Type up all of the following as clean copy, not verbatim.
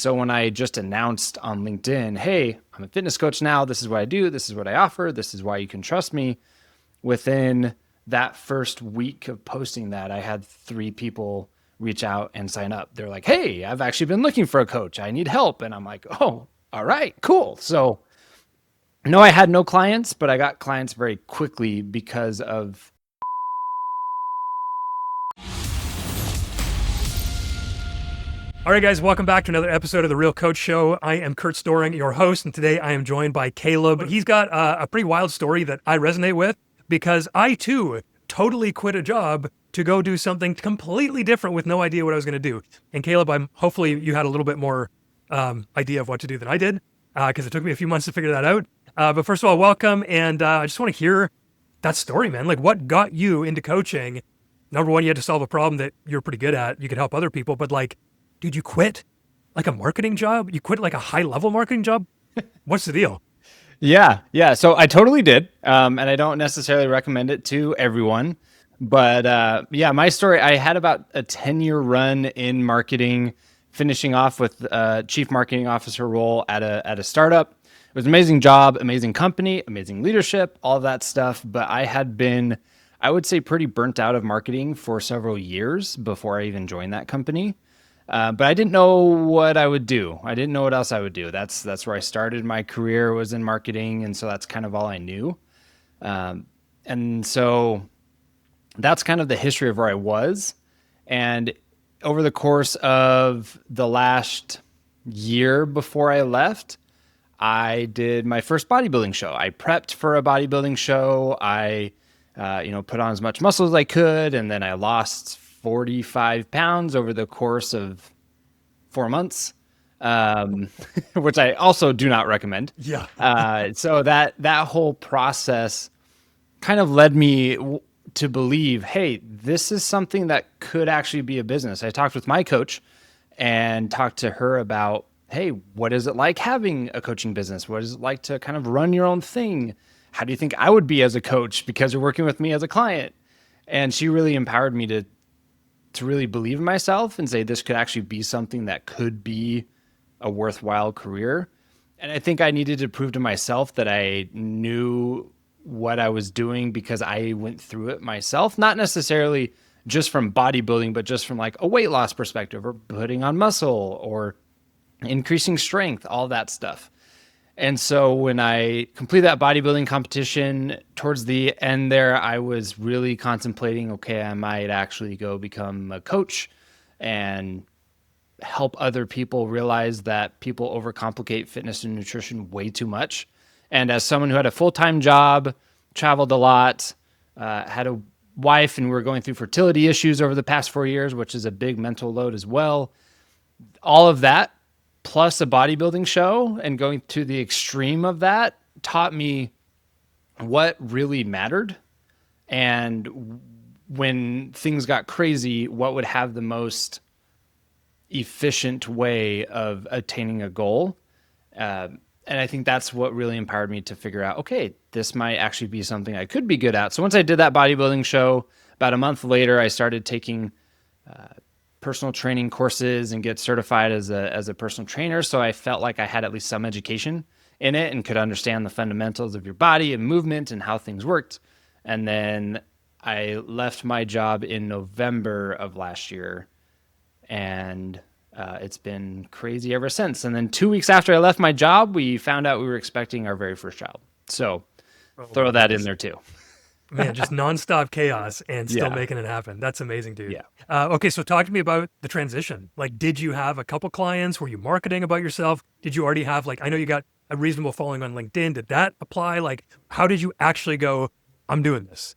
So when I just announced on LinkedIn, hey, I'm a fitness coach now, this is what I do, this is what I offer, this is why you can trust me. Within that first week of posting that, I had 3 people reach out and sign up. They're like, hey, I've actually been looking for a coach. I need help. And I'm like, oh, all right, cool. So no, I had no clients, but I got clients very quickly because of. All right, guys, welcome back to another episode of The Real Coach Show. I am Kurt Storing, your host, and today I am joined by Caleb. He's got a pretty wild story that I resonate with because I, too, totally quit a job to go do something completely different with no idea what I was going to do. And Caleb, hopefully you had a little bit more idea of what to do than I did because it took me a few months to figure that out. But first of all, welcome, and I just want to hear that story, man. Like, what got you into coaching? Number one, you had to solve a problem that you're pretty good at. You could help other people, but like, dude, you quit like a marketing job? You quit like a high level marketing job? What's the deal? Yeah. So I totally did. And I don't necessarily recommend it to everyone. But yeah, my story, I had about a 10-year run in marketing, finishing off with a chief marketing officer role at a startup. It was an amazing job, amazing company, amazing leadership, all of that stuff. But I had been, I would say, pretty burnt out of marketing for several years before I even joined that company. But I didn't know what I would do. I didn't know what else I would do. That's where I started my career, was in marketing, and so that's kind of all I knew. And so that's kind of the history of where I was. And over the course of the last year before I left, I did my first bodybuilding show. I prepped for a bodybuilding show. I, put on as much muscle as I could, and then I lost 45 pounds over the course of 4 months, which I also do not recommend. Yeah. So that whole process kind of led me to believe, hey, this is something that could actually be a business. I talked with my coach and talked to her about, hey, what is it like having a coaching business? What is it like to kind of run your own thing? How do you think I would be as a coach because you're working with me as a client? And she really empowered me to really believe in myself and say this could actually be something that could be a worthwhile career. And I think I needed to prove to myself that I knew what I was doing because I went through it myself, not necessarily just from bodybuilding, but just from like a weight loss perspective or putting on muscle or increasing strength, all that stuff. And so when I completed that bodybuilding competition, towards the end there, I was really contemplating, okay, I might actually go become a coach and help other people realize that people overcomplicate fitness and nutrition way too much. And as someone who had a full-time job, traveled a lot, had a wife, and we were going through fertility issues over the past 4 years, which is a big mental load as well. All of that plus a bodybuilding show and going to the extreme of that taught me what really mattered. And when things got crazy, what would have the most efficient way of attaining a goal. And I think that's what really empowered me to figure out, okay, this might actually be something I could be good at. So once I did that bodybuilding show, about a month later, I started taking personal training courses and get certified as a personal trainer. So I felt like I had at least some education in it and could understand the fundamentals of your body and movement and how things worked. And then I left my job in November of last year, and it's been crazy ever since. And then 2 weeks after I left my job, we found out we were expecting our very first child. So throw that in there too. Man, just nonstop chaos and still Yeah. making it happen. That's amazing, dude. Yeah. Okay, so talk to me about the transition. Like, did you have a couple clients? Were you marketing about yourself? Did you already have, like, I know you got a reasonable following on LinkedIn. Did that apply? Like, how did you actually go, I'm doing this?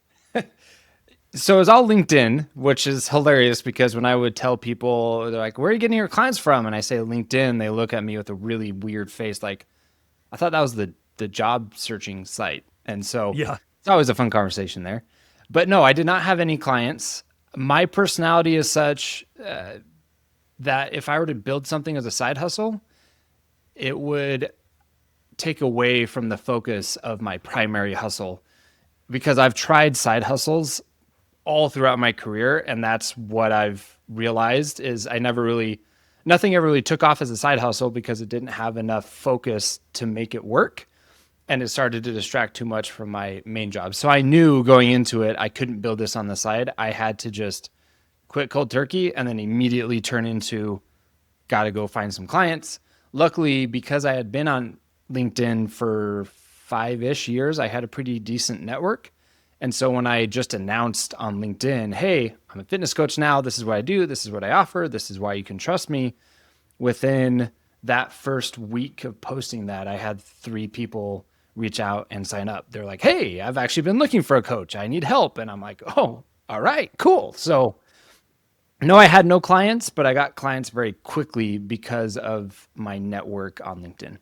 So it's all LinkedIn, which is hilarious because when I would tell people, they're like, where are you getting your clients from? And I say LinkedIn, they look at me with a really weird face. Like, I thought that was the job searching site. And so Yeah. it's always a fun conversation there. But no, I did not have any clients. My personality is such that if I were to build something as a side hustle, it would take away from the focus of my primary hustle, because I've tried side hustles all throughout my career. And that's what I've realized is I never really nothing ever really took off as a side hustle because it didn't have enough focus to make it work. And it started to distract too much from my main job. So I knew going into it, I couldn't build this on the side. I had to just quit cold turkey and then immediately turn into got to go find some clients. Luckily, because I had been on LinkedIn for 5-ish years, I had a pretty decent network. And so when I just announced on LinkedIn, hey, I'm a fitness coach now, this is what I do, this is what I offer, this is why you can trust me, within that first week of posting that, I had 3 people reach out and sign up. They're like, hey, I've actually been looking for a coach. I need help. And I'm like, oh, all right, cool. So no, I had no clients, but I got clients very quickly because of my network on LinkedIn.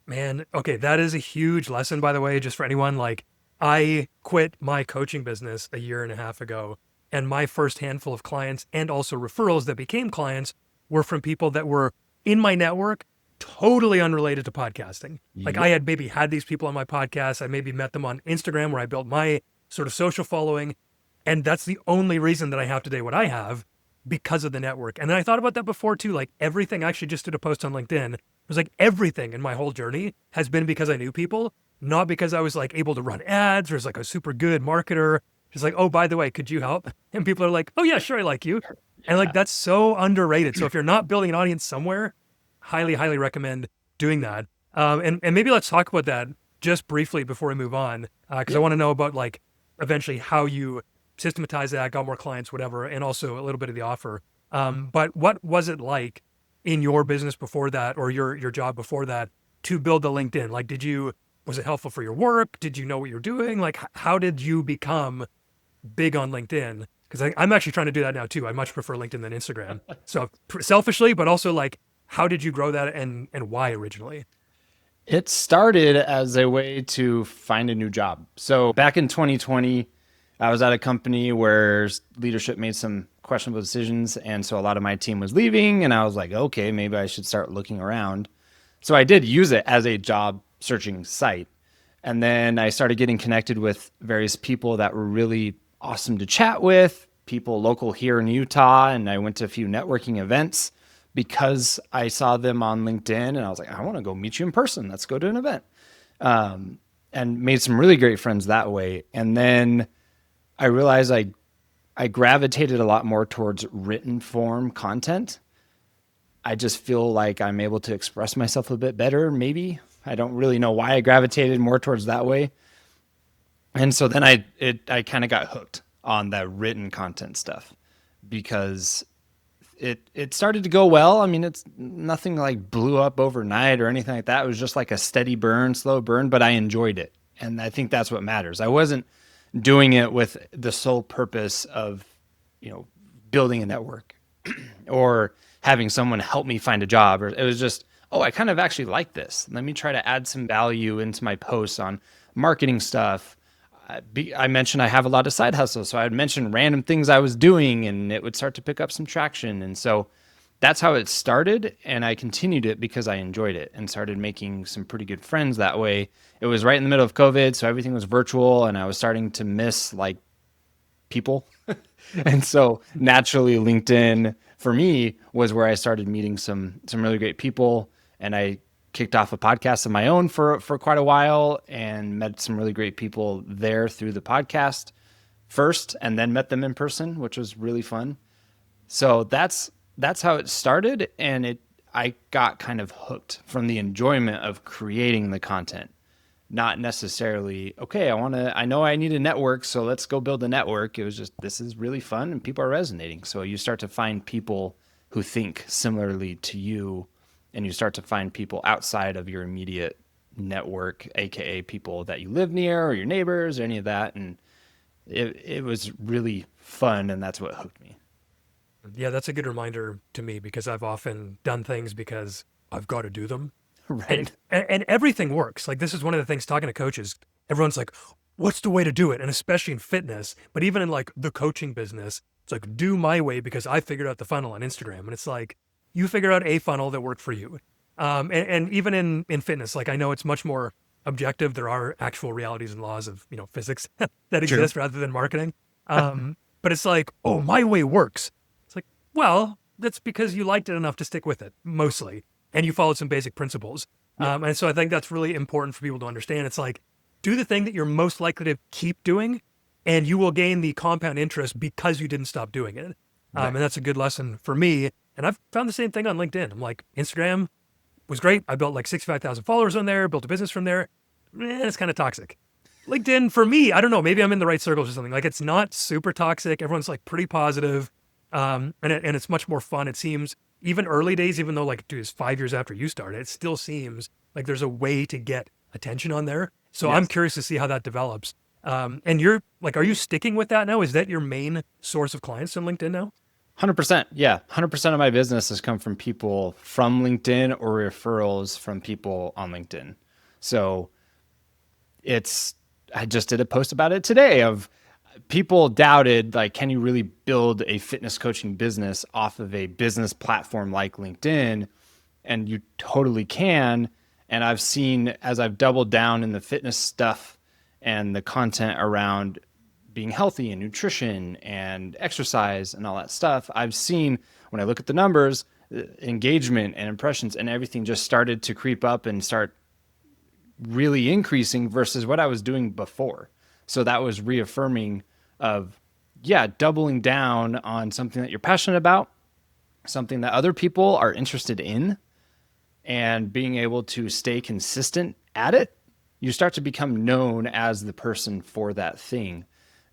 Man, okay, that is a huge lesson, by the way, just for anyone. Like, I quit my coaching business a year and a half ago, and my first handful of clients and also referrals that became clients were from people that were in my network, totally unrelated to podcasting. Like, I Yep. had maybe had these people on my podcast. I maybe met them on Instagram where I built my sort of social following. And that's the only reason that I have today what I have, because of the network. And then I thought about that before too. Like, everything, I actually just did a post on LinkedIn. It was like everything in my whole journey has been because I knew people, not because I was like able to run ads or was like a super good marketer. Just like, oh, by the way, could you help? And people are like, oh yeah, sure, I like you. And like, Yeah. that's so underrated. So if you're not building an audience somewhere, highly, highly recommend doing that. And maybe let's talk about that just briefly before we move on, because I Yep. want to know about like eventually how you systematize that, got more clients, whatever, and also a little bit of the offer. But what was it like in your business before that, or your job before that, to build the LinkedIn? Like, was it helpful for your work? Did you know what you're doing? Like, how did you become big on LinkedIn? Because I'm actually trying to do that now too. I much prefer LinkedIn than Instagram. So selfishly, but also like, how did you grow that, and why originally? It started as a way to find a new job. So back in 2020, I was at a company where leadership made some questionable decisions. And so a lot of my team was leaving. And I was like, okay, maybe I should start looking around. So I did use it as a job searching site. And then I started getting connected with various people that were really awesome to chat with, people local here in Utah. And I went to a few networking events because I saw them on LinkedIn and I was like, I want to go meet you in person. Let's go to an event. And made some really great friends that way. And then I realized I gravitated a lot more towards written form content. I just feel like I'm able to express myself a bit better, maybe. I don't really know why I gravitated more towards that way. And so then I kind of got hooked on the written content stuff because it started to go well. I mean, it's nothing like blew up overnight or anything like that. It was just like a steady burn, slow burn, but I enjoyed it. And I think that's what matters. I wasn't doing it with the sole purpose of, you know, building a network or having someone help me find a job. Or it was just, oh, I kind of actually like this. Let me try to add some value into my posts on marketing stuff. I mentioned I have a lot of side hustles, so I would mention random things I was doing, and it would start to pick up some traction. And so that's how it started, and I continued it because I enjoyed it and started making some pretty good friends that way. It was right in the middle of COVID, so everything was virtual, and I was starting to miss like people. And so naturally LinkedIn for me was where I started meeting some really great people, and I kicked off a podcast of my own for quite a while and met some really great people there through the podcast first and then met them in person, which was really fun. So that's how it started, and it I got kind of hooked from the enjoyment of creating the content, not necessarily, okay, I know I need a network, so let's go build a network. It was just, this is really fun and people are resonating. So you start to find people who think similarly to you, and you start to find people outside of your immediate network, AKA people that you live near or your neighbors or any of that. And it was really fun. And that's what hooked me. Yeah, that's a good reminder to me, because I've often done things because I've got to do them. Right. And everything works. Like, this is one of the things talking to coaches, everyone's like, what's the way to do it? And especially in fitness, but even in like the coaching business, it's like, do my way because I figured out the funnel on Instagram. And it's like, you figure out a funnel that worked for you. And even in fitness, like, I know it's much more objective. There are actual realities and laws of, physics that True. exist rather than marketing. But it's like, oh, my way works. It's like, well, that's because you liked it enough to stick with it mostly, and you followed some basic principles. And so I think that's really important for people to understand. It's like, do the thing that you're most likely to keep doing, and you will gain the compound interest because you didn't stop doing it. Right. And that's a good lesson for me. And I've found the same thing on LinkedIn. I'm like, Instagram was great. I built like 65,000 followers on there, built a business from there. It's kind of toxic. LinkedIn, for me, I don't know, maybe I'm in the right circles or something. Like, it's not super toxic. Everyone's like pretty positive. And it's much more fun. It seems, even early days, even though like, dude, it's 5 years after you started, it still seems like there's a way to get attention on there. So I'm curious to see how that develops. And you're like, are you sticking with that now? Is that your main source of clients on LinkedIn now? 100%. Yeah. 100% of my business has come from people from LinkedIn or referrals from people on LinkedIn. So I just did a post about it today of people doubted, like, can you really build a fitness coaching business off of a business platform like LinkedIn? And you totally can. And I've seen, as I've doubled down in the fitness stuff and the content around being healthy and nutrition and exercise and all that stuff, I've seen, when I look at the numbers, engagement and impressions and everything just started to creep up and start really increasing versus what I was doing before. So that was reaffirming of, yeah, doubling down on something that you're passionate about, something that other people are interested in, and being able to stay consistent at it. You start to become known as the person for that thing.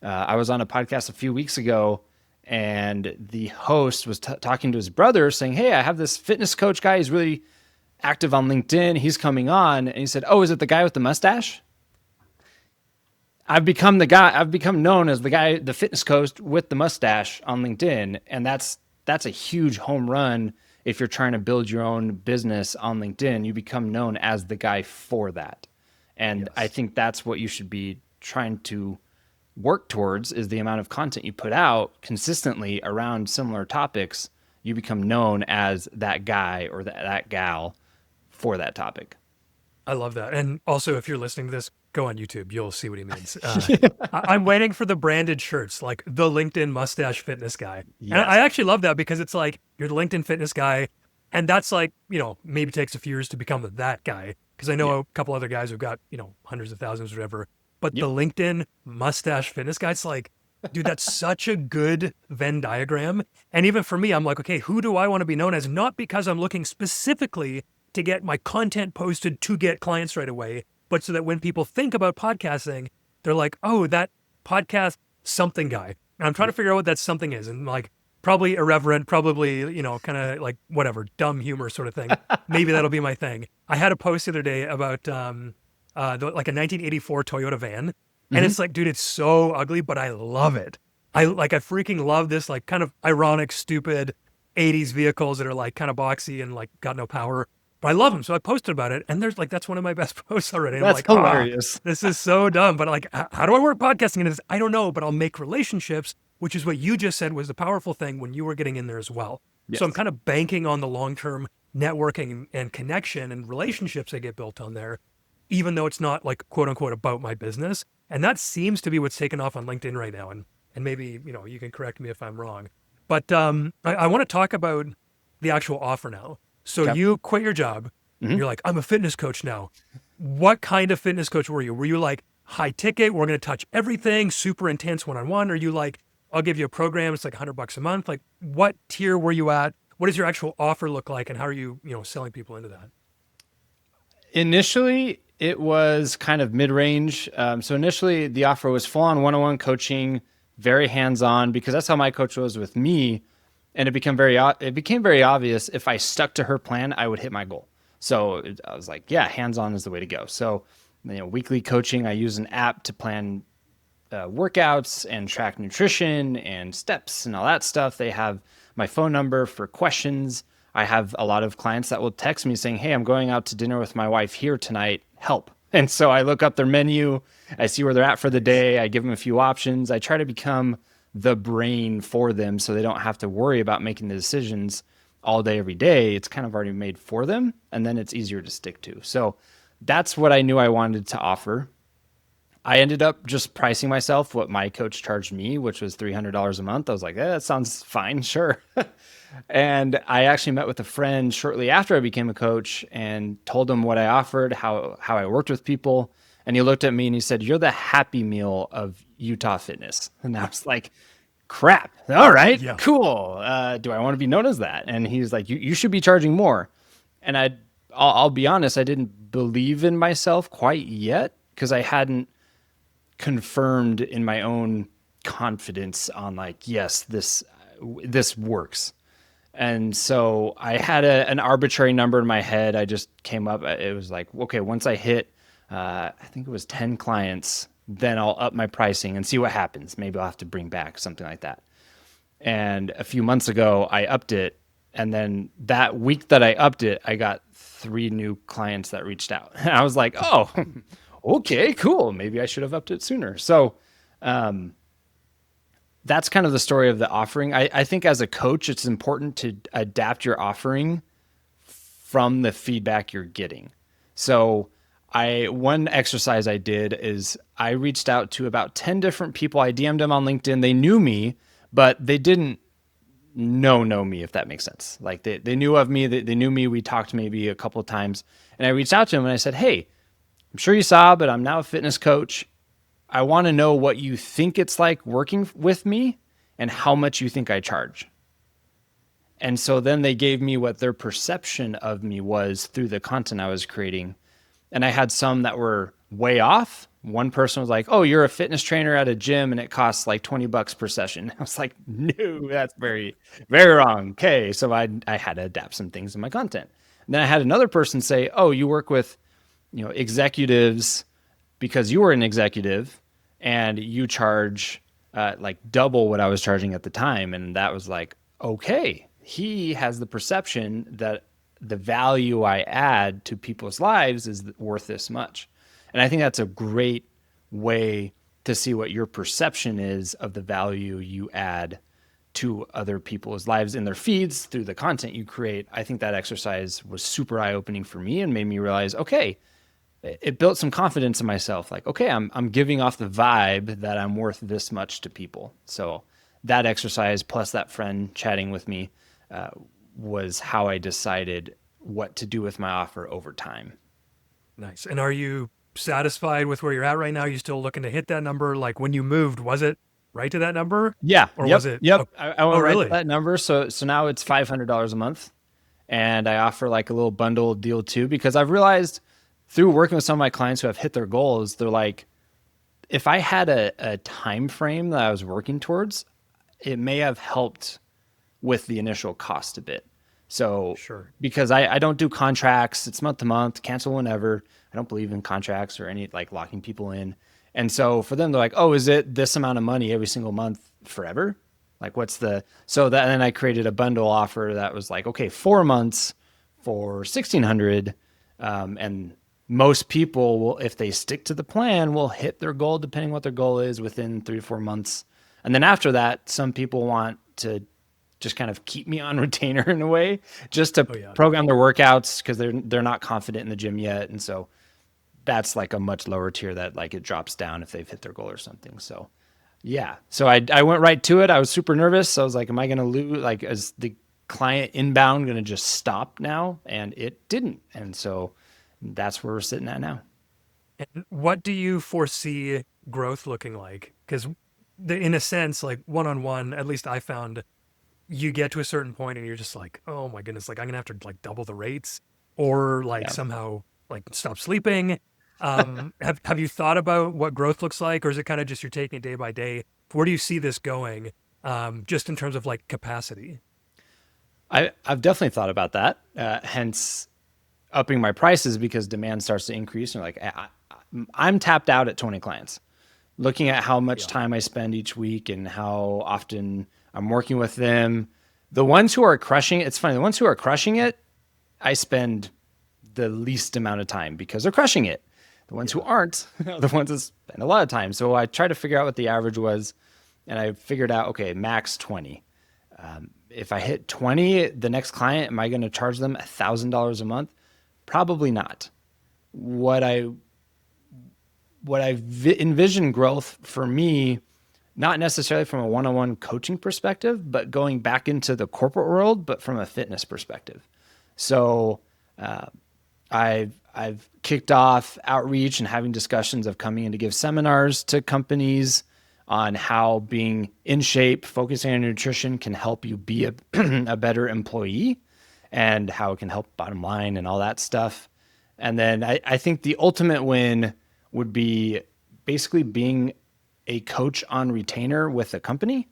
I was on a podcast a few weeks ago, and the host was talking to his brother saying, hey, I have this fitness coach guy. He's really active on LinkedIn. He's coming on. And he said, oh, is it the guy with the mustache? I've become the guy. I've become known as the guy, the fitness coach with the mustache on LinkedIn. And that's a huge home run. If you're trying to build your own business on LinkedIn, you become known as the guy for that. And I think that's what you should be trying to work towards, is the amount of content you put out consistently around similar topics. You become known as that guy or that gal for that topic. I love that. And also, if you're listening to this, go on YouTube. You'll see what he means. I'm waiting for the branded shirts, like the LinkedIn mustache fitness guy. Yes. And I actually love that, because it's like, you're the LinkedIn fitness guy. And that's like, maybe takes a few years to become that guy. Because I know a couple other guys who've got, hundreds of thousands or whatever. But the LinkedIn mustache fitness guy, it's like, dude, that's such a good Venn diagram. And even for me, I'm like, okay, who do I want to be known as? Not because I'm looking specifically to get my content posted to get clients right away, but so that when people think about podcasting, they're like, oh, that podcast something guy. And I'm trying to figure out what that something is. And like, probably irreverent, probably, kind of like whatever, dumb humor sort of thing. Maybe that'll be my thing. I had a post the other day about like a 1984 Toyota van. And it's like, dude, it's so ugly, but I love it. I freaking love this like kind of ironic, stupid 80s vehicles that are like kind of boxy and like got no power. But I love them. So I posted about it, and there's like, that's one of my best posts already. And That's I'm like, hilarious. this is so dumb. But like, how do I work podcasting? And it's, I don't know, but I'll make relationships, which is what you just said was the powerful thing when you were getting in there as well. Yes. So I'm kind of banking on the long-term networking and connection and relationships I get built on there, even though it's not like quote unquote about my business. And that seems to be what's taken off on LinkedIn right now. And maybe, you can correct me if I'm wrong, but I want to talk about the actual offer now. So you quit your job. You're like, I'm a fitness coach now. What kind of fitness coach were you? Were you like high ticket? We're going to touch everything, super intense one-on-one? Or are you like, I'll give you a program. It's like $100 a month. Like, what tier were you at? What does your actual offer look like? And how are you, selling people into that? Initially, it was kind of mid-range. So initially, the offer was full-on one-on-one coaching, very hands-on, because that's how my coach was with me. And it became very obvious if I stuck to her plan, I would hit my goal. So I was like, yeah, hands-on is the way to go. So, weekly coaching, I use an app to plan workouts and track nutrition and steps and all that stuff. They have my phone number for questions. I have a lot of clients that will text me saying, hey, I'm going out to dinner with my wife here tonight. Help. And so I look up their menu. I see where they're at for the day. I give them a few options. I try to become the brain for them so they don't have to worry about making the decisions all day, every day. It's kind of already made for them, and then it's easier to stick to. So that's what I knew I wanted to offer. I ended up just pricing myself what my coach charged me, which was $300 a month. I was like, that sounds fine, sure. And I actually met with a friend shortly after I became a coach and told him what I offered, how I worked with people. And he looked at me and he said, "You're the Happy Meal of Utah fitness." And I was like, crap. All right, Yeah. cool. Do I want to be known as that? And he's like, you should be charging more. And I'll be honest, I didn't believe in myself quite yet because I hadn't confirmed in my own confidence on like, yes, this works. And so I had an arbitrary number in my head. I just came up. It was like, okay, once I hit, I think it was 10 clients, then I'll up my pricing and see what happens. Maybe I'll have to bring back something like that. And a few months ago, I upped it. And then that week that I upped it, I got 3 new clients that reached out. And I was like, oh, okay, cool. Maybe I should have upped it sooner. So that's kind of the story of the offering. I think as a coach, it's important to adapt your offering from the feedback you're getting. So one exercise I did is I reached out to about 10 different people. I DM'd them on LinkedIn. They knew me, but they didn't know me, if that makes sense. Like they knew of me, they knew me. We talked maybe a couple of times, and I reached out to them and I said, "Hey, I'm sure you saw, but I'm now a fitness coach. I want to know what you think it's like working with me and how much you think I charge." And so then they gave me what their perception of me was through the content I was creating. And I had some that were way off. One person was like, "Oh, you're a fitness trainer at a gym and it costs like $20 per session." I was like, "No, that's very, very wrong." Okay. So I had to adapt some things in my content. And then I had another person say, "Oh, you work with, executives because you were an executive and you charge like double what I was charging at the time." And that was like, okay, he has the perception that the value I add to people's lives is worth this much. And I think that's a great way to see what your perception is of the value you add to other people's lives in their feeds through the content you create. I think that exercise was super eye-opening for me and made me realize, okay, it built some confidence in myself. Like, okay, I'm giving off the vibe that I'm worth this much to people. So that exercise plus that friend chatting with me was how I decided what to do with my offer over time. Nice. And are you satisfied with where you're at right now? You still looking to hit that number? Like when you moved, was it right to that number? Yeah. Or Yep. was it? Yep. Oh, I went oh, right to really? that number. So now it's $500 a month, and I offer like a little bundle deal too, because I've realized through working with some of my clients who have hit their goals, they're like, if I had a time frame that I was working towards, it may have helped with the initial cost a bit. So Sure. because I don't do contracts, it's month to month, cancel whenever. I don't believe in contracts or any like locking people in. And so for them, they're like, "Oh, is it this amount of money every single month forever? Like what's so that, and then I created a bundle offer that was like, okay, 4 months for 1,600. And most people will, if they stick to the plan, will hit their goal depending what their goal is within 3 to 4 months. And then after that, some people want to just kind of keep me on retainer in a way, just to Oh, yeah. program their workouts because they're not confident in the gym yet. And so that's like a much lower tier that like it drops down if they've hit their goal or something. So yeah. So I went right to it. I was super nervous. I was like, am I going to lose? Like, is the client inbound going to just stop now? And it didn't. And so that's where we're sitting at now. And what do you foresee growth looking like? Because in a sense, like one-on-one, at least I found you get to a certain point and you're just like, oh my goodness, like I'm gonna have to like double the rates or like Yeah. somehow like stop sleeping. Have you thought about what growth looks like, or is it kind of just you're taking it day by day? Where do you see this going? Just in terms of like capacity. I've definitely thought about that. Hence upping my prices because demand starts to increase. And like, I'm tapped out at 20 clients. Looking at how much Yeah. time I spend each week and how often I'm working with them. The ones who are crushing it, it's funny, the ones who are crushing it, I spend the least amount of time because they're crushing it. The ones who aren't, are the ones that spend a lot of time. So I tried to figure out what the average was, and I figured out, okay, max 20. If I hit 20, the next client, am I going to charge them $1,000 a month? Probably not. What I what I envision growth for me, not necessarily from a one-on-one coaching perspective, but going back into the corporate world, but from a fitness perspective. So I've kicked off outreach and having discussions of coming in to give seminars to companies on how being in shape, focusing on nutrition can help you be a better employee and how it can help bottom line and all that stuff. And then I think the ultimate win would be basically being a coach on retainer with a company.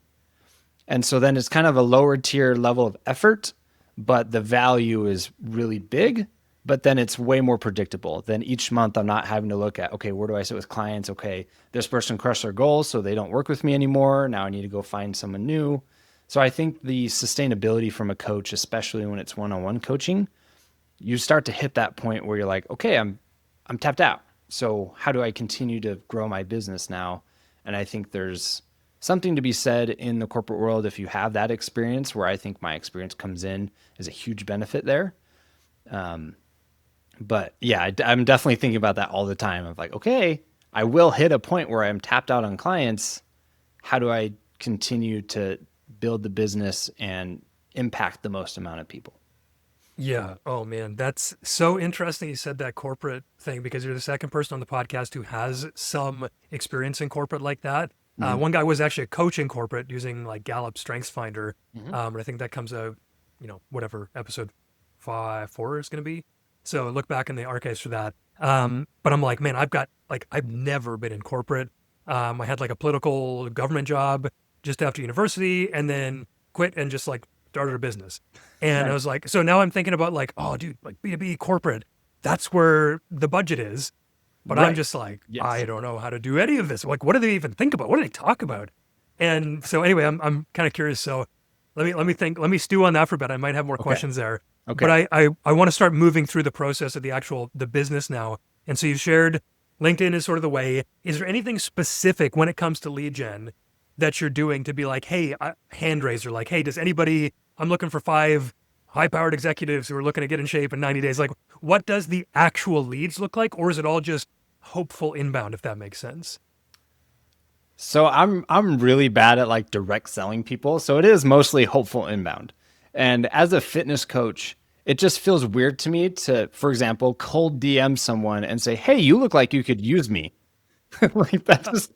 And so then it's kind of a lower tier level of effort, but the value is really big. But then it's way more predictable. Then each month I'm not having to look at, okay, where do I sit with clients? Okay, this person crushed their goals, so they don't work with me anymore. Now I need to go find someone new. So I think the sustainability from a coach, especially when it's one-on-one coaching, you start to hit that point where you're like, okay, I'm tapped out. So how do I continue to grow my business now? And I think there's something to be said in the corporate world if you have that experience, where I think my experience comes in as a huge benefit there. But yeah, I'm definitely thinking about that all the time of like, okay, I will hit a point where I'm tapped out on clients. How do I continue to build the business and impact the most amount of people? Yeah. Oh man, that's so interesting. You said that corporate thing because you're the second person on the podcast who has some experience in corporate like that. Mm-hmm. One guy was actually a coach in corporate using like Gallup Strengths Finder. Mm-hmm. And I think that comes out, whatever episode 4 is going to be. So look back in the archives for that. But I'm like, man, I've never been in corporate. I had like a political government job just after university and then quit and just like started a business. And I Nice. was like, so now I'm thinking about like, oh, dude, like B2B corporate, that's where the budget is. But I'm Right. just like, I Yes. don't know how to do any of this. Like, what do they even think about? What do they talk about? And so anyway, I'm kind of curious. So let me stew on that for a bit. I might have more Okay. questions there. But Okay. I want to start moving through the process of the business now. And so you shared LinkedIn is sort of the way. Is there anything specific when it comes to lead gen that you're doing to be like, hey, hand raiser, like, hey, does anybody, I'm looking for 5 high-powered executives who are looking to get in shape in 90 days. Like, what does the actual leads look like? Or is it all just hopeful inbound, if that makes sense? So I'm really bad at like direct selling people. So it is mostly hopeful inbound. And as a fitness coach, it just feels weird to me to, for example, cold DM someone and say, "Hey, you look like you could use me." Like that just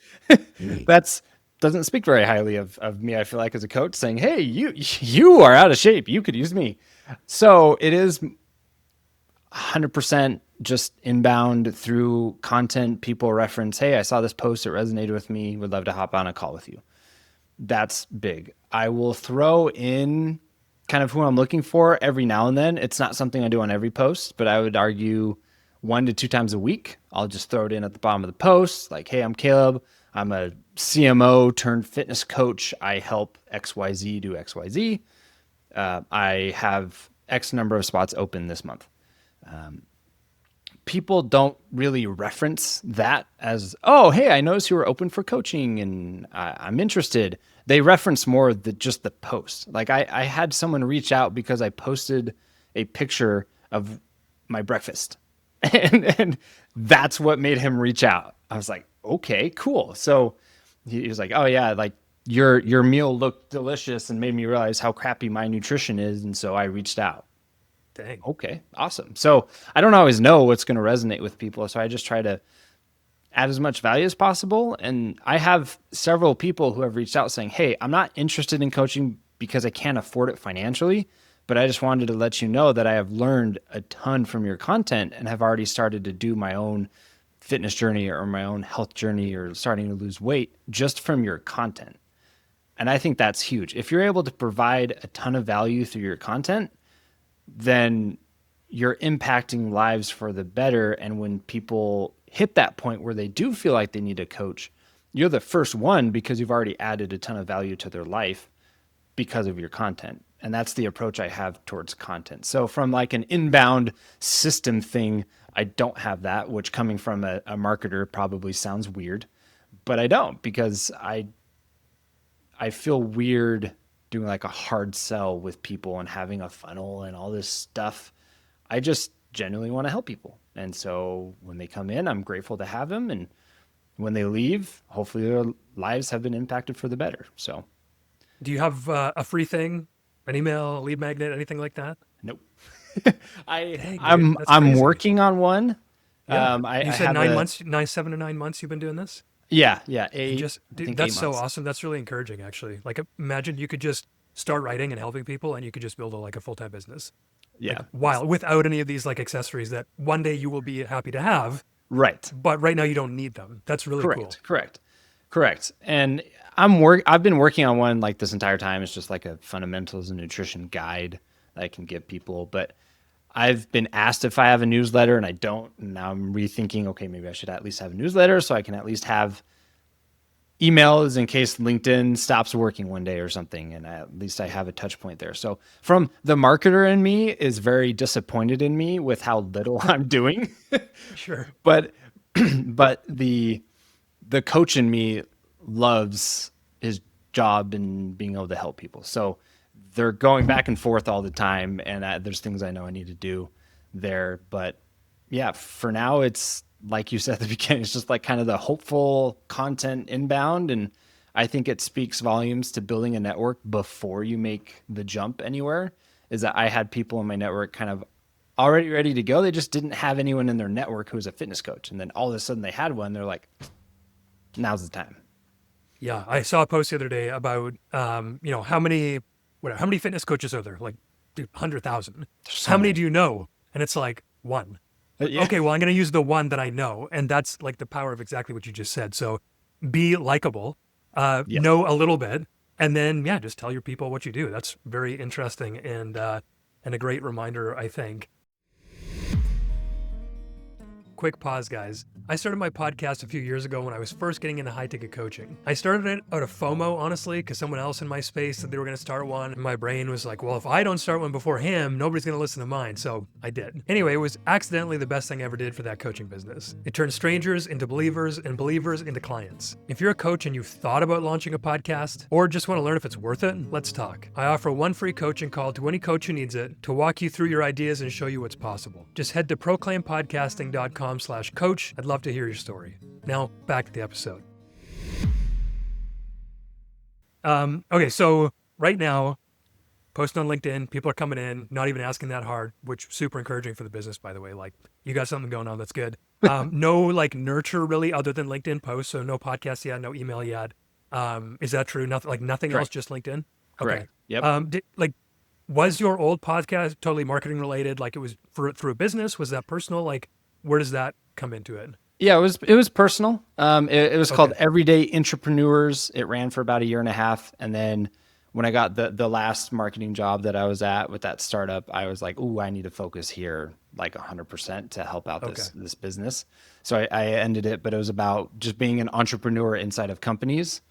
that's doesn't speak very highly of me, I feel like, as a coach, saying, "Hey, you are out of shape. You could use me." So it is 100% just inbound through content. People reference, "Hey, I saw this post, it resonated with me, would love to hop on a call with you." That's big. I will throw in kind of who I'm looking for every now and then. It's not something I do on every post, but I would argue 1 to 2 times a week. I'll just throw it in at the bottom of the post, like, "Hey, I'm Caleb. I'm a CMO turned fitness coach. I help XYZ do XYZ. I have X number of spots open this month." People don't really reference that as, "Oh, hey, I noticed you were open for coaching and I'm interested." They reference more just the post. Like I had someone reach out because I posted a picture of my breakfast and that's what made him reach out. I was like, okay, cool. So he was like, "Oh yeah, like your meal looked delicious and made me realize how crappy my nutrition is." And so I reached out. Dang. Okay, awesome. So I don't always know what's going to resonate with people. So I just try to add as much value as possible. And I have several people who have reached out saying, "Hey, I'm not interested in coaching because I can't afford it financially, but I just wanted to let you know that I have learned a ton from your content and have already started to do my own fitness journey or my own health journey or starting to lose weight just from your content." And I think that's huge. If you're able to provide a ton of value through your content, then you're impacting lives for the better. And when people hit that point where they do feel like they need a coach, you're the first one because you've already added a ton of value to their life because of your content. And that's the approach I have towards content. So from like an inbound system thing, I don't have that, which coming from a marketer probably sounds weird, but I don't, because I feel weird doing like a hard sell with people and having a funnel and all this stuff. I just genuinely want to help people. And so when they come in, I'm grateful to have them. And when they leave, hopefully their lives have been impacted for the better. So, Do you have a free thing, an email, a lead magnet, anything like that? nope. I Dang, dude, I'm that's I'm crazy. working on one. Yeah. You I said have 9 months, 7 to 9 months you've been doing this? yeah, And eight, just, I dude, think eight that's so months. awesome. That's really encouraging, actually. Like, imagine you could just start writing and helping people and you could just build like a full-time business. Like, Yeah. while without any of these like accessories that one day you will be happy to have, Right. but right now you don't need them. That's really cool. Correct. And I've been working on one like this entire time. It's just like a fundamentals and nutrition guide that I can give people. But I've been asked if I have a newsletter and I don't. And now I'm rethinking, okay, maybe I should at least have a newsletter so I can at least have emails in case LinkedIn stops working one day or something. And at least I have a touch point there. So from the marketer in me is very disappointed in me with how little I'm doing. Sure. But but the coach in me loves his job and being able to help people. So they're going back and forth all the time, and there's things I know I need to do there. But yeah, for now, it's like you said at the beginning, it's just like kind of the hopeful content inbound. And I think it speaks volumes to building a network before you make the jump anywhere. Is that I had people in my network kind of already ready to go. They just didn't have anyone in their network who was a fitness coach. And then all of a sudden they had one. They're like, now's the time. Yeah. I saw a post the other day about, how many fitness coaches are there? Like, dude, 100,000. So How many many. do you know? And it's like one. Yeah. Okay, well, I'm going to use the one that I know. And that's like the power of exactly what you just said. So be likable, Yes. know a little bit, and then, yeah, just tell your people what you do. That's very interesting and a great reminder, I think. Quick pause, guys. I started my podcast a few years ago when I was first getting into high ticket coaching. I started it out of FOMO, honestly, because someone else in my space said they were going to start one. And my brain was like, well, if I don't start one before him, nobody's going to listen to mine. So I did. Anyway, it was accidentally the best thing I ever did for that coaching business. It turned strangers into believers and believers into clients. If you're a coach and you've thought about launching a podcast or just want to learn if it's worth it, let's talk. I offer one free coaching call to any coach who needs it to walk you through your ideas and show you what's possible. Just head to proclaimpodcasting.com/coach. I'd love to hear your story. Now, back to the episode. Okay, so right now, posting on LinkedIn, people are coming in, not even asking that hard, which super encouraging for the business, by the way. Like, you got something going on, that's good. No like nurture really other than LinkedIn posts, so no podcast yet, no email yet. Is that true? Nothing else, Correct. just LinkedIn? Okay. Correct. Yep. Was your old podcast totally marketing related? Like it was through a business? Was that personal? Like, where does that come into it? Yeah, it was personal. It was called Okay. Everyday Entrepreneurs. It ran for about a year and a half, and then when I got the last marketing job that I was at with that startup, I was like, "Ooh, I need to focus here like 100% to help out Okay. this business." So I ended it, but it was about just being an entrepreneur inside of companies,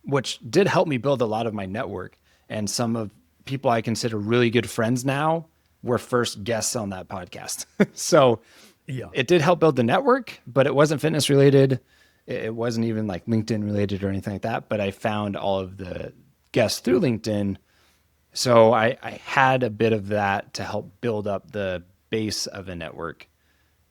which did help me build a lot of my network. And some of people I consider really good friends now were first guests on that podcast. So Yeah. it did help build the network, but it wasn't fitness related. It wasn't even like LinkedIn related or anything like that. But I found all of the guests through LinkedIn. So I had a bit of that to help build up the base of a network.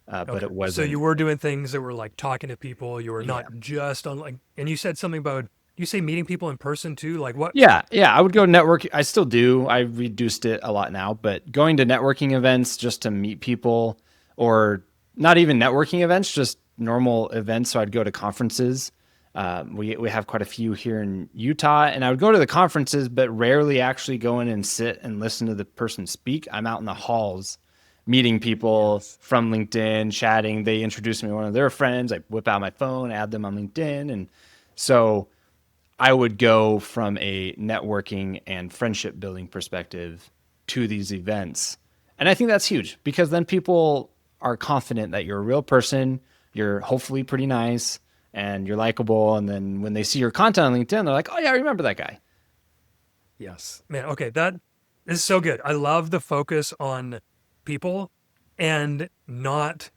But Okay. it So you wasn't, were doing things that were like talking to people. You were yeah. not just on like, and you said something about, you say meeting people in person too? Like what? Yeah. I would go network. I still do. I reduced it a lot now, but going to networking events just to meet people, or not even networking events, just normal events. So I'd go to conferences. We have quite a few here in Utah, and I would go to the conferences, but rarely actually go in and sit and listen to the person speak. I'm out in the halls meeting people Yes. from LinkedIn, chatting. They introduce me to one of their friends. I whip out my phone, add them on LinkedIn. And so I would go from a networking and friendship building perspective to these events. And I think that's huge because then people are confident that you're a real person, you're hopefully pretty nice, and you're likable. And then when they see your content on LinkedIn, they're like, oh, yeah, I remember that guy. Yes. Man, okay, that is so good. I love the focus on people and not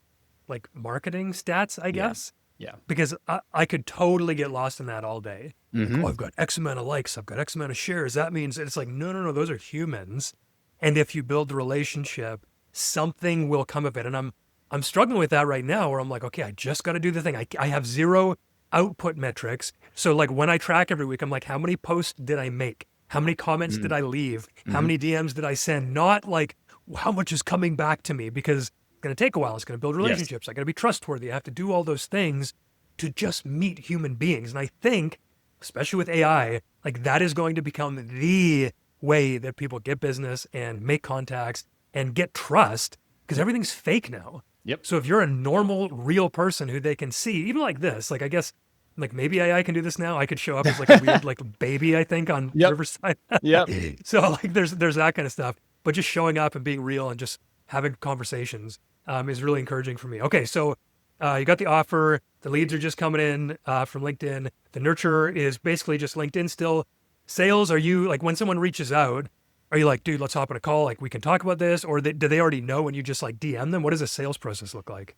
like marketing stats, I Yeah. guess, Yeah. because I could totally get lost in that all day. Like, Mm-hmm. oh, I've got X amount of likes, I've got X amount of shares. That means it's like, no, those are humans. And if you build the relationship, something will come of it. And I'm struggling with that right now where I'm like, okay, I just got to do the thing. I have zero output metrics. So like when I track every week, I'm like, how many posts did I make? How many comments did I leave? How many DMs did I send? Not like how much is coming back to me, because it's going to take a while. It's going to build Yes. relationships. I got to be trustworthy. I have to do all those things to just meet human beings. And I think, especially with AI, like that is going to become the way that people get business and make contacts and get trust, because everything's fake now. Yep. So if you're a normal, real person who they can see, even like this, like I guess, like maybe AI can do this now. I could show up as like a weird like baby, I think, on Yep. Riverside. Yep. So like there's that kind of stuff, but just showing up and being real and just having conversations is really encouraging for me. Okay, so you got the offer. The leads are just coming in from LinkedIn. The nurture is basically just LinkedIn still. Sales, are you like when someone reaches out, are you like, dude, let's hop on a call, like we can talk about this, or do they already know and you just like DM them? What does a sales process look like?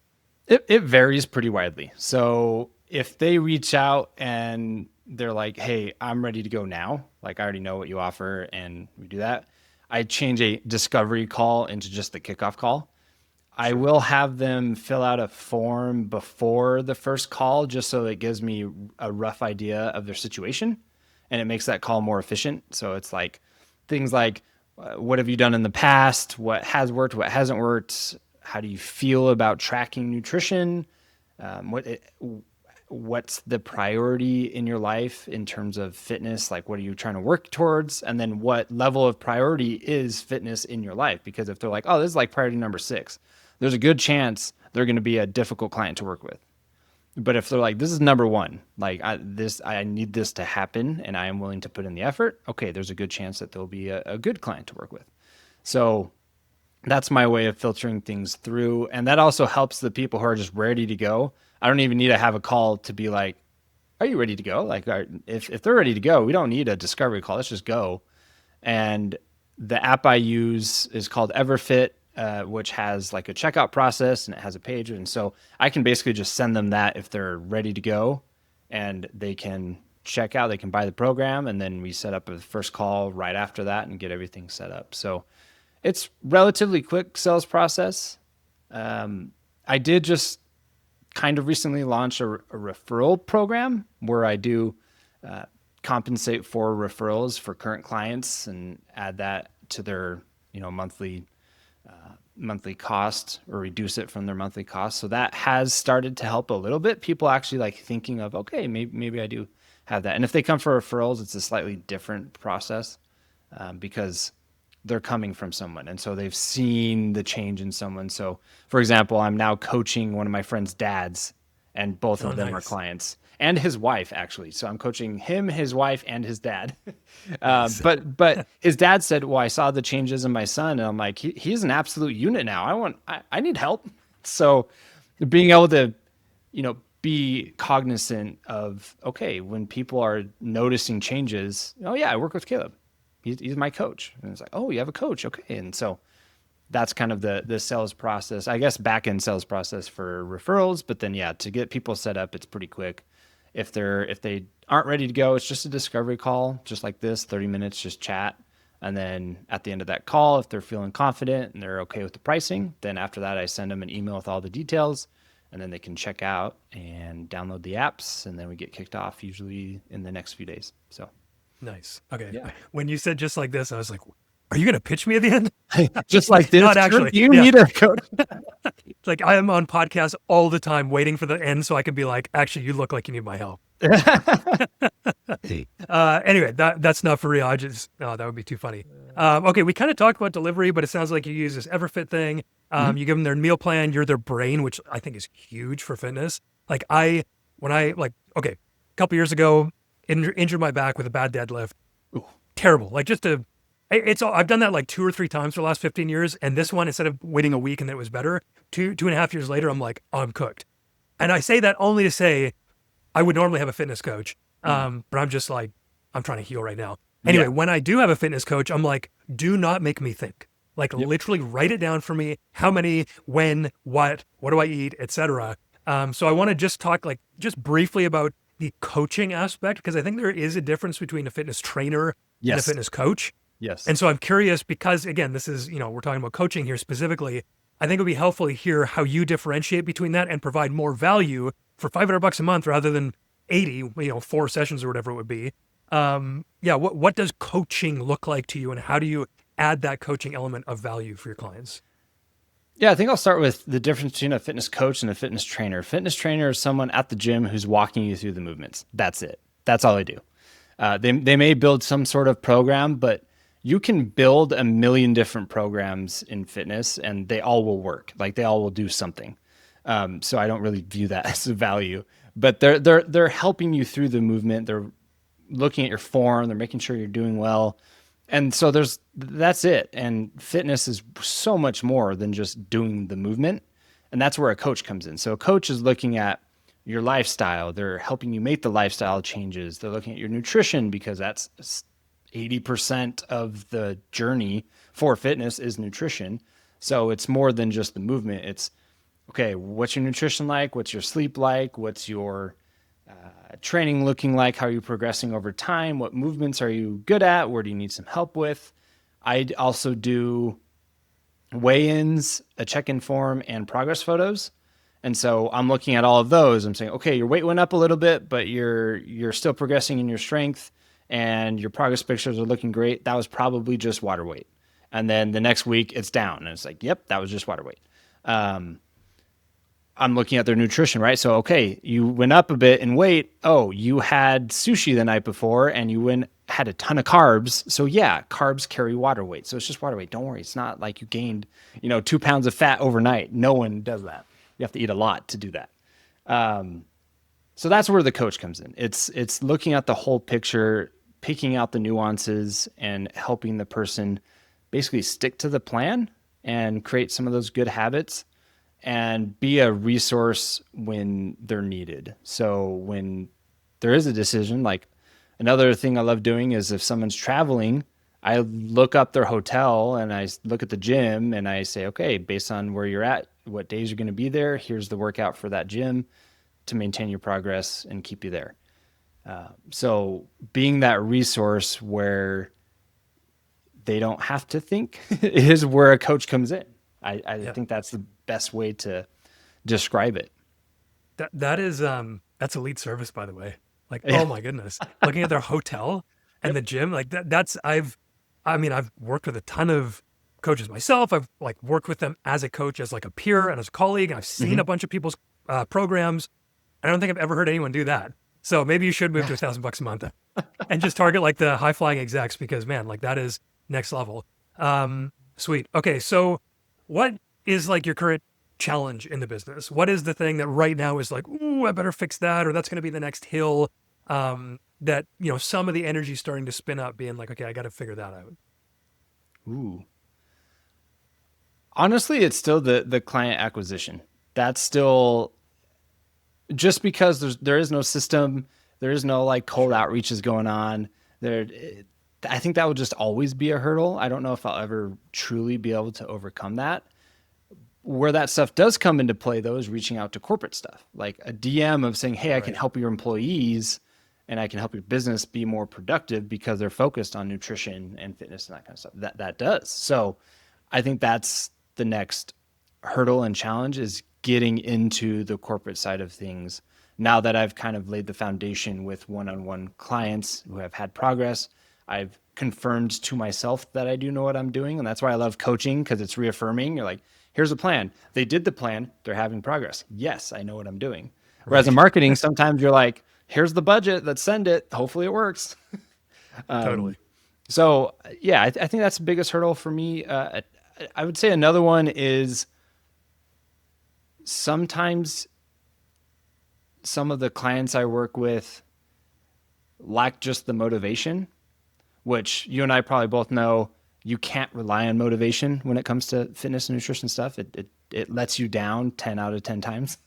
It varies pretty widely. So if they reach out and they're like, hey, I'm ready to go now, like I already know what you offer and we do that, I change a discovery call into just the kickoff call. I will have them fill out a form before the first call just so it gives me a rough idea of their situation and it makes that call more efficient. So it's like things like, what have you done in the past? What has worked? What hasn't worked? How do you feel about tracking nutrition? What's the priority in your life in terms of fitness? Like, what are you trying to work towards? And then what level of priority is fitness in your life? Because if they're like, oh, this is like priority number 6, there's a good chance they're going to be a difficult client to work with. But if they're like, this is number 1, like I need this to happen and I am willing to put in the effort, okay, there's a good chance that they'll be a good client to work with. So that's my way of filtering things through. And that also helps the people who are just ready to go. I don't even need to have a call to be like, are you ready to go? Like, if they're ready to go, we don't need a discovery call. Let's just go. And the app I use is called Everfit, which has like a checkout process and it has a page. And so I can basically just send them that if they're ready to go and they can check out, they can buy the program. And then we set up a first call right after that and get everything set up. So it's relatively quick sales process. I did just kind of recently launch a referral program where I do compensate for referrals for current clients and add that to their monthly cost or reduce it from their monthly cost. So that has started to help a little bit. People actually like thinking of, okay, maybe I do have that. And if they come for referrals, it's a slightly different process because they're coming from someone. And so they've seen the change in someone. So for example, I'm now coaching one of my friend's dads and both of them are clients and his wife actually. So I'm coaching him, his wife, and his dad. But his dad said, well, I saw the changes in my son. And I'm like, he's an absolute unit now. I need help. So being able to, be cognizant of, okay, when people are noticing changes, oh yeah, I work with Caleb. He's my coach. And it's like, oh, you have a coach. Okay. And so that's kind of the sales process, I guess, back end sales process for referrals. But then, yeah, to get people set up, it's pretty quick. If they aren't ready to go, it's just a discovery call, just like this, 30 minutes, just chat. And then at the end of that call, if they're feeling confident and they're okay with the pricing, then after that, I send them an email with all the details and then they can check out and download the apps. And then we get kicked off usually in the next few days. So. Nice. Okay. Yeah. When you said just like this, I was like, are you going to pitch me at the end? Just like this? Not actually. You need a code. It's like I am on podcasts all the time waiting for the end so I can be like, actually, you look like you need my help. Anyway, that's not for real. That would be too funny. Okay, we kind of talked about delivery, but it sounds like you use this Everfit thing. You give them their meal plan, you're their brain, which I think is huge for fitness. Like a couple years ago, injured my back with a bad deadlift. Ooh, terrible. Like I've done that like 2 or 3 times for the last 15 years. And this one, instead of waiting a week and then it was better, 2.5 years later, I'm like, oh, I'm cooked. And I say that only to say I would normally have a fitness coach. But I'm just like, I'm trying to heal right now. Anyway, when I do have a fitness coach, I'm like, do not make me think. Like literally write it down for me. How many, when, what do I eat, etc. So I want to just talk just briefly about the coaching aspect, because I think there is a difference between a fitness trainer and a fitness coach. Yes. And so I'm curious because, again, this is, we're talking about coaching here specifically. I think it would be helpful to hear how you differentiate between that and provide more value for $500 a month rather than 80, 4 sessions or whatever it would be. Yeah, what does coaching look like to you, and how do you add that coaching element of value for your clients? Yeah, I think I'll start with the difference between a fitness coach and a fitness trainer. A fitness trainer is someone at the gym who's walking you through the movements. That's it. That's all they do. They may build some sort of program, but you can build a million different programs in fitness and they all will work. Like they all will do something. So I don't really view that as a value, but they're helping you through the movement. They're looking at your form. They're making sure you're doing well. And so that's it. And fitness is so much more than just doing the movement. And that's where a coach comes in. So a coach is looking at your lifestyle. They're helping you make the lifestyle changes. They're looking at your nutrition because that's 80% of the journey for fitness is nutrition. So it's more than just the movement. It's okay, what's your nutrition like? What's your sleep like? What's your training looking like? How are you progressing over time? What movements are you good at? Where do you need some help with? I also do weigh-ins, a check-in form, and progress photos. And so I'm looking at all of those. I'm saying, okay, your weight went up a little bit, but you're still progressing in your strength and your progress pictures are looking great. That was probably just water weight. And then the next week it's down. And it's like, yep, that was just water weight. I'm looking at their nutrition, right? So, okay, you went up a bit in weight. Oh, you had sushi the night before and you had a ton of carbs. So yeah, carbs carry water weight. So it's just water weight. Don't worry. It's not like you gained, 2 pounds of fat overnight. No one does that. You have to eat a lot to do that. So that's where the coach comes in. It's looking at the whole picture, picking out the nuances and helping the person basically stick to the plan and create some of those good habits and be a resource when they're needed. So when there is a decision, like another thing I love doing is if someone's traveling, I look up their hotel and I look at the gym and I say, okay, based on where you're at, what days you're going to be there, here's the workout for that gym to maintain your progress and keep you there. So being that resource where they don't have to think is where a coach comes in. I think that's the best way to describe it. That's elite service, by the way. Like, oh my goodness, looking at their hotel and the gym, like I've worked with a ton of coaches myself. I've like worked with them as a coach, as like a peer and as a colleague. And I've seen a bunch of people's programs. I don't think I've ever heard anyone do that. So maybe you should move to $1,000 a month and just target like the high flying execs because man, like that is next level. Sweet. Okay. So what is like your current challenge in the business? What is the thing that right now is like, ooh, I better fix that, or that's going to be the next hill that, some of the energy is starting to spin up being like, okay, I got to figure that out. Ooh. Honestly, it's still the client acquisition. That's still just because there is no system, there is no like cold outreaches going on. I think that will just always be a hurdle. I don't know if I'll ever truly be able to overcome that. Where that stuff does come into play, though, is reaching out to corporate stuff, like a DM of saying, hey, I can help your employees and I can help your business be more productive because they're focused on nutrition and fitness and that kind of stuff. That does. So I think that's the next hurdle and challenge is getting into the corporate side of things. Now that I've kind of laid the foundation with one-on-one clients who have had progress, I've confirmed to myself that I do know what I'm doing. And that's why I love coaching, because it's reaffirming. You're like, here's a plan. They did the plan. They're having progress. Yes, I know what I'm doing. Whereas in marketing, sometimes you're like, here's the budget. Let's send it. Hopefully it works. Totally. So yeah, I think that's the biggest hurdle for me. I would say another one is sometimes some of the clients I work with lack just the motivation, which you and I probably both know you can't rely on motivation when it comes to fitness and nutrition stuff. It lets you down 10 out of 10 times.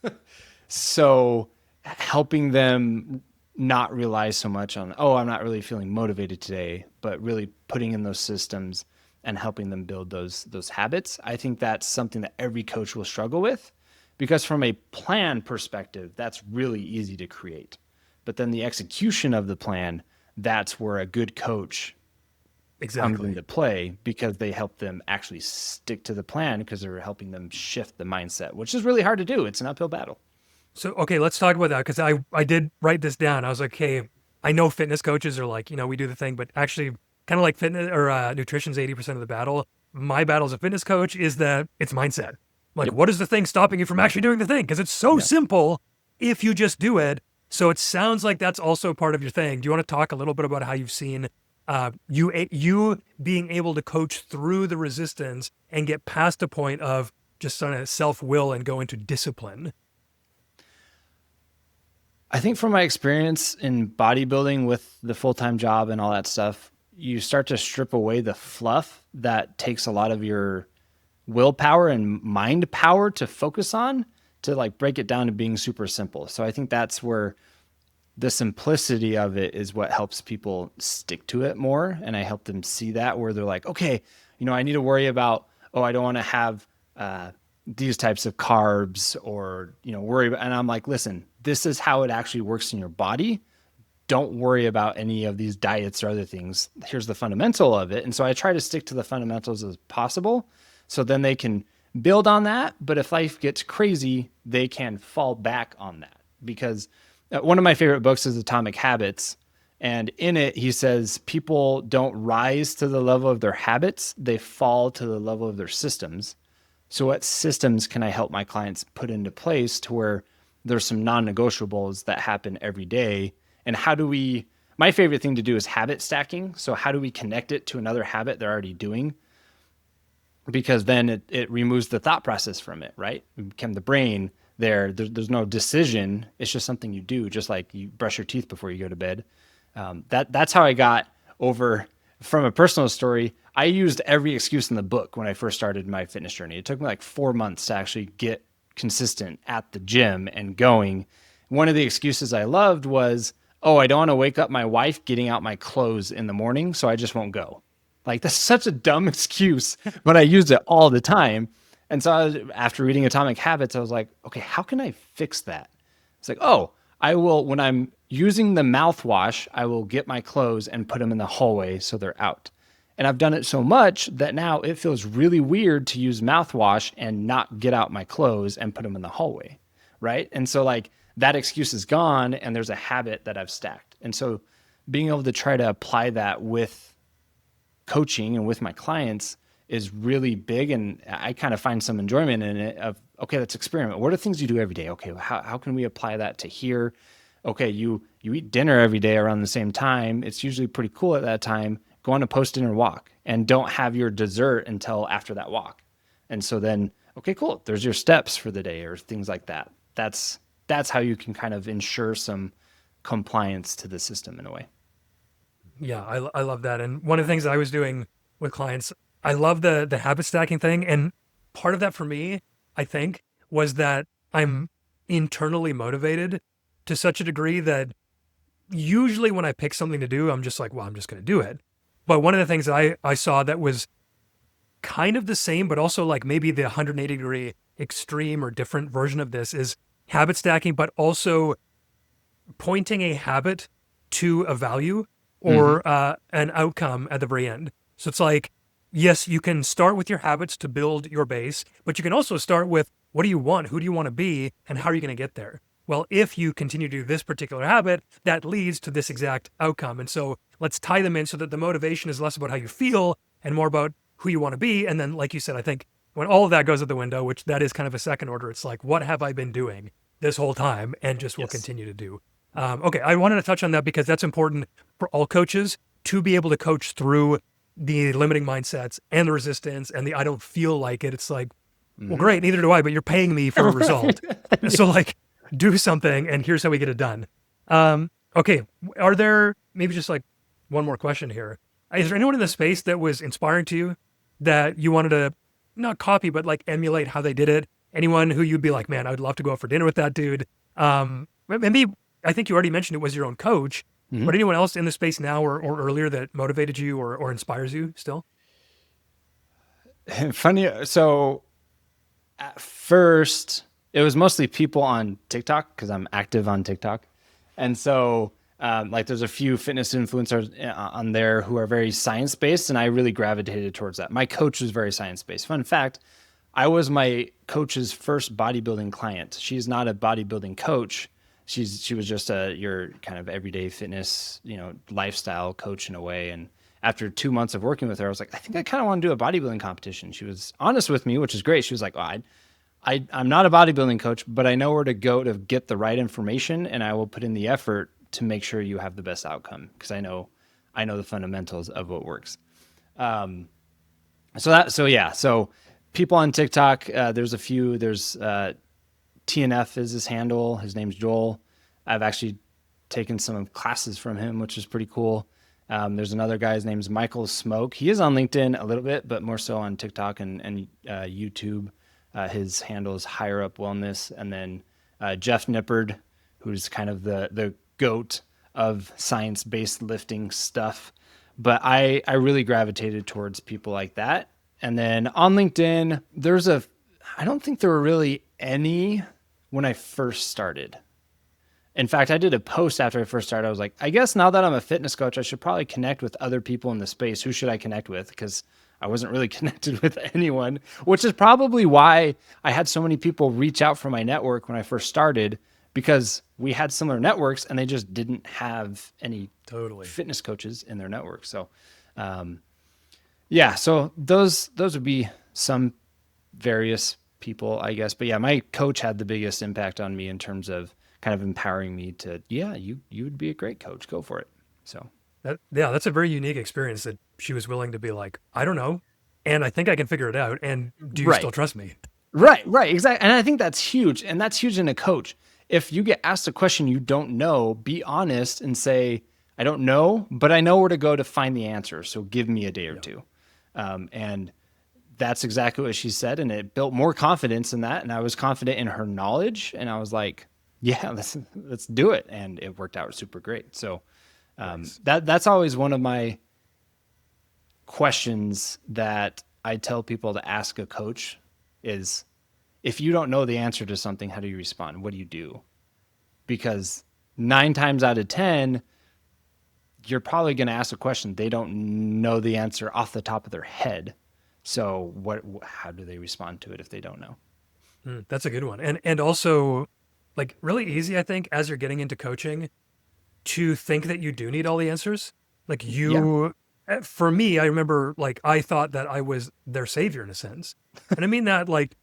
So helping them not rely so much on, oh, I'm not really feeling motivated today, but really putting in those systems and helping them build those habits. I think that's something that every coach will struggle with, because from a plan perspective, that's really easy to create. But then the execution of the plan, that's where a good coach comes Exactly. into play because they help them actually stick to the plan because they're helping them shift the mindset, which is really hard to do. It's an uphill battle. So, okay, let's talk about that because I did write this down. I was like, hey, I know fitness coaches are like, we do the thing, but actually, kind of like fitness or nutrition's 80% of the battle. My battle as a fitness coach is that it's mindset. Like, Yep. what is the thing stopping you from actually doing the thing? Because it's so Yeah. simple if you just do it. So it sounds like that's also part of your thing. Do you want to talk a little bit about how you've seen you being able to coach through the resistance and get past the point of just sort of self will and go into discipline? I think from my experience in bodybuilding with the full-time job and all that stuff, you start to strip away the fluff that takes a lot of your willpower and mind power to focus on, to like break it down to being super simple. So I think that's where the simplicity of it is what helps people stick to it more. And I help them see that, where they're like, okay, I need to worry about, oh, I don't want to have these types of carbs, or, worry about, and I'm like, listen, this is how it actually works in your body. Don't worry about any of these diets or other things. Here's the fundamental of it. And so I try to stick to the fundamentals as possible. So then they can build on that. But if life gets crazy, they can fall back on that. Because one of my favorite books is Atomic Habits. And in it, he says people don't rise to the level of their habits, they fall to the level of their systems. So, what systems can I help my clients put into place to where there's some non negotiables that happen every day? And how do we, my favorite thing to do is habit stacking. So, how do we connect it to another habit they're already doing? Because then it removes the thought process from it, right? We become the brain there's no decision. It's just something you do, just like you brush your teeth before you go to bed. That's how I got over. From a personal story, I used every excuse in the book when I first started my fitness journey. It took me like 4 months to actually get consistent at the gym and going. One of the excuses I loved was, oh, I don't want to wake up my wife getting out my clothes in the morning, so I just won't go. Like, that's such a dumb excuse, but I used it all the time. And so after reading Atomic Habits, I was like, okay, how can I fix that? It's like, oh, I will, when I'm using the mouthwash, I will get my clothes and put them in the hallway so they're out. And I've done it so much that now it feels really weird to use mouthwash and not get out my clothes and put them in the hallway. Right. And so, like, that excuse is gone and there's a habit that I've stacked. And so being able to try to apply that with coaching and with my clients is really big. And I kind of find some enjoyment in it of, okay, let's experiment. What are things you do every day? Okay, how can we apply that to here? Okay, you eat dinner every day around the same time. It's usually pretty cool at that time. Go on a post-dinner walk and don't have your dessert until after that walk. And so then, okay, cool. There's your steps for the day or things like that. That's how you can kind of ensure some compliance to the system in a way. Yeah, I love that. And one of the things that I was doing with clients, I love the habit stacking thing. And part of that for me, I think, was that I'm internally motivated to such a degree that usually when I pick something to do, I'm just like, well, I'm just going to do it. But one of the things that I saw that was kind of the same, but also like maybe the 180-degree extreme or different version of this is habit stacking, but also pointing a habit to a value Mm-hmm. or an outcome at the very end. So it's like, yes, you can start with your habits to build your base, but you can also start with what do you want? Who do you want to be? And how are you going to get there? Well, if you continue to do this particular habit, that leads to this exact outcome. And so let's tie them in so that the motivation is less about how you feel and more about who you want to be. And then, like you said, I think when all of that goes out the window, which that is kind of a second order, it's like, what have I been doing this whole time and just will Yes. continue to do? Okay, I wanted to touch on that because that's important for all coaches to be able to coach through the limiting mindsets and the resistance and the I don't feel like it. It's like, well, Mm-hmm. great, neither do I, but you're paying me for a Right. result. So, like, do something, and here's how we get it done. Okay, are there maybe just like one more question here? Is there anyone in the space that was inspiring to you that you wanted to not copy, but like emulate how they did it? Anyone who you'd be like, man, I'd love to go out for dinner with that dude. Maybe I think you already mentioned it was your own coach, Mm-hmm. but anyone else in the space now or earlier that motivated you or inspires you still? Funny. So at first, it was mostly people on TikTok because I'm active on TikTok. And so Like there's a few fitness influencers on there who are very science based, and I really gravitated towards that. My coach was very science based. Fun fact: I was my coach's first bodybuilding client. She's not a bodybuilding coach. She was just your kind of everyday fitness, lifestyle coach in a way. And after 2 months of working with her, I was like, I think I kind of want to do a bodybuilding competition. She was honest with me, which is great. She was like, I'm not a bodybuilding coach, but I know where to go to get the right information, and I will put in the effort to make sure you have the best outcome because I know the fundamentals of what works. So people on TikTok, there's a few. There's TNF is his handle. His name's Joel. I've actually taken some classes from him, which is pretty cool. There's another guy. His name's Michael Smoke. He is on LinkedIn a little bit, but more so on TikTok and YouTube. His handle is Higher Up Wellness. And then Jeff Nippard, who's kind of the goat of science-based lifting stuff. But I really gravitated towards people like that. And then on LinkedIn, I don't think there were really any when I first started. In fact, I did a post after I first started. I was like, I guess now that I'm a fitness coach, I should probably connect with other people in the space. Who should I connect with? Because I wasn't really connected with anyone, which is probably why I had so many people reach out from my network when I first started, because we had similar networks and they just didn't have any fitness coaches in their network. So, so those would be some various people, I guess. But yeah, my coach had the biggest impact on me in terms of kind of empowering me to, you would be a great coach. Go for it. So that's a very unique experience that she was willing to be like, I don't know, and I think I can figure it out. And do you still trust me? Right, exactly. And I think that's huge. And that's huge in a coach. If you get asked a question you don't know, be honest and say, I don't know, but I know where to go to find the answer. So give me a day or two. And that's exactly what she said. And it built more confidence in that. And I was confident in her knowledge. And I was like, yeah, let's do it. And it worked out super great. So nice. That's always one of my questions that I tell people to ask a coach is, if you don't know the answer to something, how do you respond? What do you do? Because 9 times out of 10, you're probably going to ask a question. They don't know the answer off the top of their head. So how do they respond to it if they don't know? That's a good one. And also, like, really easy, I think, as you're getting into coaching, to think that you do need all the answers. Like for me, I remember, like, I thought that I was their savior in a sense. And I mean that, like,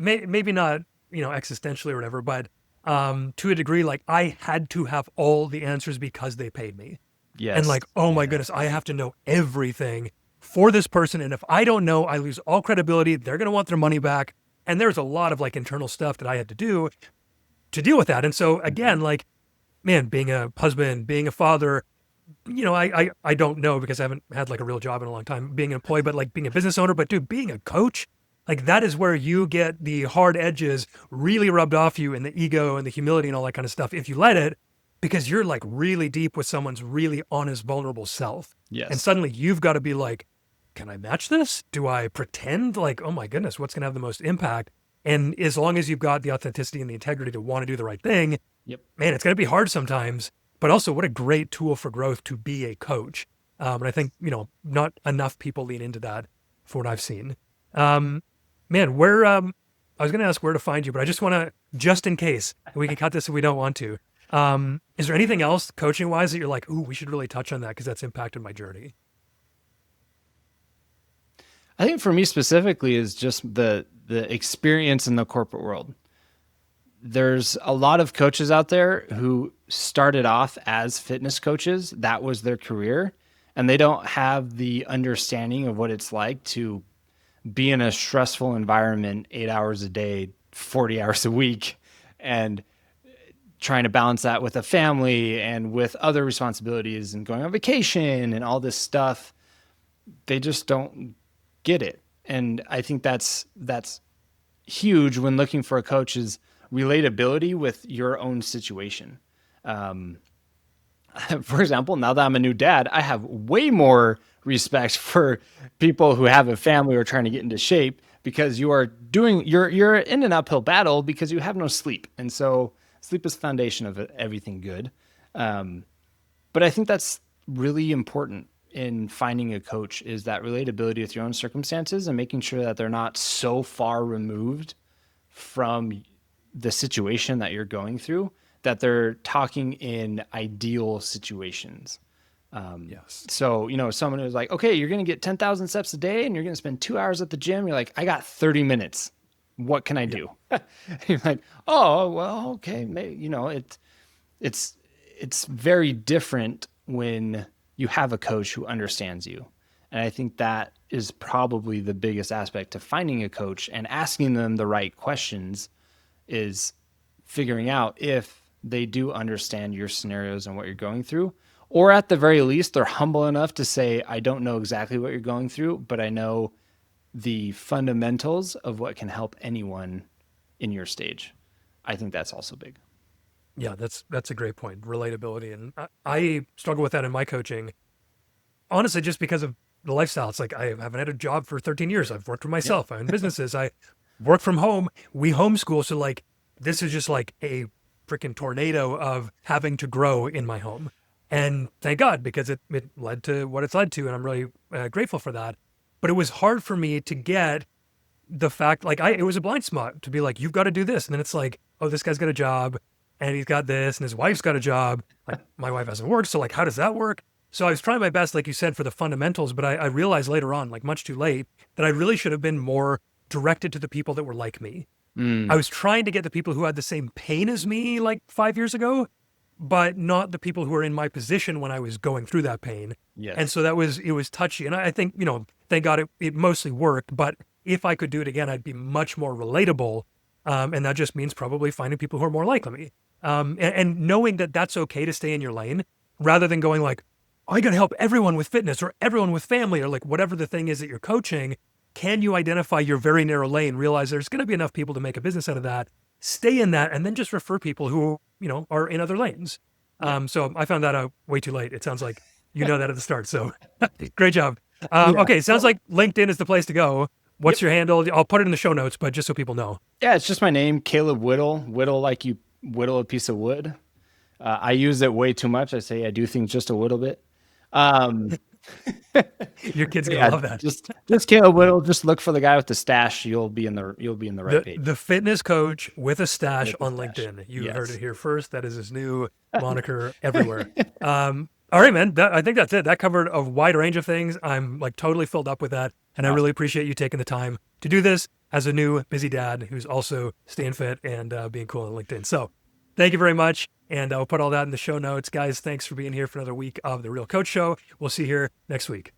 maybe not, existentially or whatever, but to a degree, like, I had to have all the answers because they paid me. Yes. And like, oh my goodness, I have to know everything for this person. And if I don't know, I lose all credibility. They're going to want their money back. And there's a lot of like internal stuff that I had to do to deal with that. And so again, like, man, being a husband, being a father, I don't know because I haven't had like a real job in a long time, being an employee, but like being a business owner, but dude, being a coach, like that is where you get the hard edges really rubbed off you and the ego and the humility and all that kind of stuff. If you let it, because you're like really deep with someone's really honest, vulnerable self. Yes. And suddenly you've got to be like, can I match this? Do I pretend? Like, oh my goodness, what's going to have the most impact? And as long as you've got the authenticity and the integrity to want to do the right thing, man, it's going to be hard sometimes, but also what a great tool for growth to be a coach. And I think, not enough people lean into that for what I've seen. Man, where, I was going to ask where to find you, but I just want to, just in case, we can cut this if we don't want to. Is there anything else coaching wise that you're like, ooh, we should really touch on that because that's impacted my journey? I think for me specifically is just the experience in the corporate world. There's a lot of coaches out there who started off as fitness coaches. That was their career. And they don't have the understanding of what it's like to be in a stressful environment 8 hours a day, 40 hours a week, and trying to balance that with a family and with other responsibilities and going on vacation and all this stuff. They just don't get it. And I think that's huge when looking for a coach is relatability with your own situation. For example, now that I'm a new dad, I have way more respect for people who have a family or are trying to get into shape because you're in an uphill battle because you have no sleep. And so sleep is the foundation of everything good. But I think that's really important in finding a coach, is that relatability with your own circumstances and making sure that they're not so far removed from the situation that you're going through that they're talking in ideal situations. Yes. So, someone who's like, okay, you're going to get 10,000 steps a day and you're going to spend 2 hours at the gym. You're like, I got 30 minutes. What can I do? You're like, oh, well, okay. Maybe, it's, it's very different when you have a coach who understands you. And I think that is probably the biggest aspect to finding a coach and asking them the right questions, is figuring out if they do understand your scenarios and what you're going through, or at the very least, they're humble enough to say, I don't know exactly what you're going through, but I know the fundamentals of what can help anyone in your stage. I think that's also big. Yeah, that's a great point. Relatability. And I struggle with that in my coaching. Honestly, just because of the lifestyle. It's like I haven't had a job for 13 years. I've worked for myself. I own businesses. I work from home. We homeschool. So like this is just like a freaking tornado of having to grow in my home. And thank God, because it led to what it's led to. And I'm really grateful for that. But it was hard for me to get the fact, like it was a blind spot to be like, you've got to do this. And then it's like, oh, this guy's got a job and he's got this and his wife's got a job. Like my wife hasn't worked. So like, how does that work? So I was trying my best, like you said, for the fundamentals, but I realized later on, like much too late, that I really should have been more directed to the people that were like me. I was trying to get the people who had the same pain as me like 5 years ago, but not the people who were in my position when I was going through that pain. Yes. And so it was touchy. And I think, thank God it mostly worked, but if I could do it again, I'd be much more relatable. And that just means probably finding people who are more like me. And knowing that that's okay to stay in your lane rather than going like, I got to help everyone with fitness or everyone with family or like whatever the thing is that you're coaching. Can you identify your very narrow lane, realize there's going to be enough people to make a business out of that, stay in that, and then just refer people who, are in other lanes. So I found that out way too late. It sounds like you know that at the start. So great job. Okay. Sounds like LinkedIn is the place to go. What's your handle? I'll put it in the show notes, but just so people know. Yeah, it's just my name, Caleb Whittle. Whittle like you whittle a piece of wood. I use it way too much. I say I do things just a little bit. Your kids gonna love that. Just Caleb Whittle. Just look for the guy with the stash. You'll be in the right page. The fitness coach with a stash on LinkedIn. You heard it here first. That is his new moniker everywhere. All right, man. I think that's it. That covered a wide range of things. I'm like totally filled up with that, and I really appreciate you taking the time to do this as a new busy dad who's also staying fit and being cool on LinkedIn. So, thank you very much. And I'll put all that in the show notes. Guys, thanks for being here for another week of The Real Coach Show. We'll see you here next week.